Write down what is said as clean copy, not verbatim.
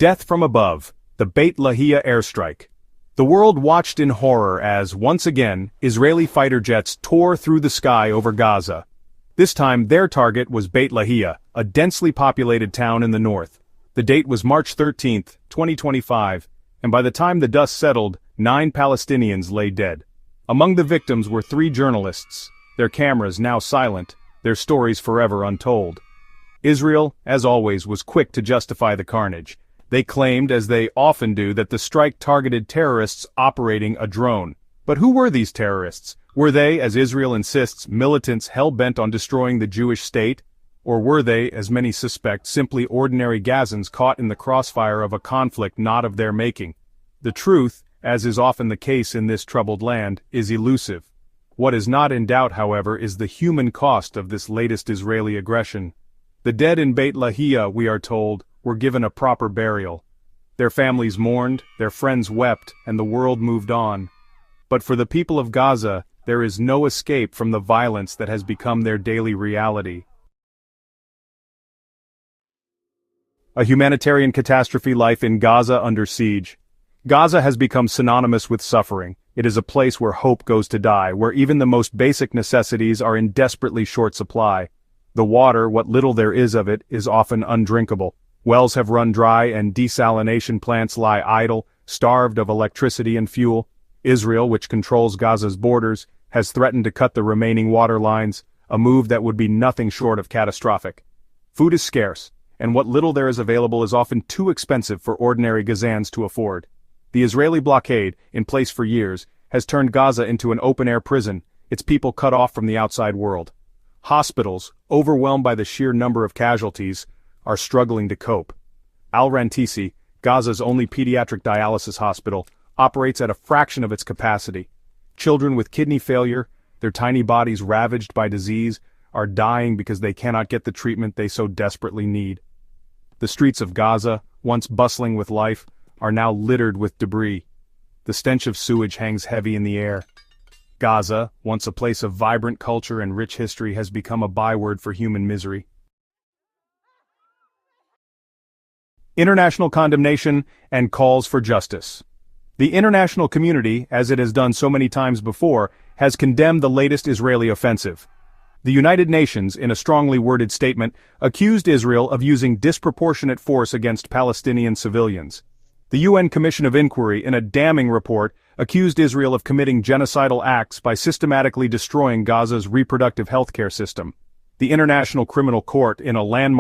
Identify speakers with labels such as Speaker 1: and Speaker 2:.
Speaker 1: Death from above, the Beit Lahia airstrike. The world watched in horror as, once again, Israeli fighter jets tore through the sky over Gaza. This time their target was Beit Lahia, a densely populated town in the north. The date was March 13, 2025, and by the time the dust settled, 9 Palestinians lay dead. Among the victims were 3 journalists, their cameras now silent, their stories forever untold. Israel, as always, was quick to justify the carnage. They claimed, as they often do, that the strike targeted terrorists operating a drone. But who were these terrorists? Were they, as Israel insists, militants hell-bent on destroying the Jewish state? Or were they, as many suspect, simply ordinary Gazans caught in the crossfire of a conflict not of their making? The truth, as is often the case in this troubled land, is elusive. What is not in doubt, however, is the human cost of this latest Israeli aggression. The dead in Beit Lahia, we are told, were given a proper burial. Their families mourned, their friends wept, and the world moved on. But for the people of Gaza, there is no escape from the violence that has become their daily reality. A humanitarian catastrophe: life in Gaza under siege. Gaza has become synonymous with suffering. It is a place where hope goes to die, where even the most basic necessities are in desperately short supply. The water, what little there is of it, is often undrinkable. Wells have run dry and desalination plants lie idle, starved of electricity and fuel. Israel, which controls Gaza's borders, has threatened to cut the remaining water lines, a move that would be nothing short of catastrophic. Food is scarce, and what little there is available is often too expensive for ordinary Gazans to afford. The Israeli blockade, in place for years, has turned Gaza into an open-air prison, its people cut off from the outside world. Hospitals, overwhelmed by the sheer number of casualties, are struggling to cope. Al-Rantisi, Gaza's only pediatric dialysis hospital, operates at a fraction of its capacity. Children with kidney failure, their tiny bodies ravaged by disease, are dying because they cannot get the treatment they so desperately need. The streets of Gaza, once bustling with life, are now littered with debris. The stench of sewage hangs heavy in the air. Gaza, once a place of vibrant culture and rich history, has become a byword for human misery. International condemnation and calls for justice. The international community, as it has done so many times before, has condemned the latest Israeli offensive. The United Nations, in a strongly worded statement, accused Israel of using disproportionate force against Palestinian civilians. The UN Commission of Inquiry, in a damning report, accused Israel of committing genocidal acts by systematically destroying Gaza's reproductive health care system. The International Criminal Court, in a landmark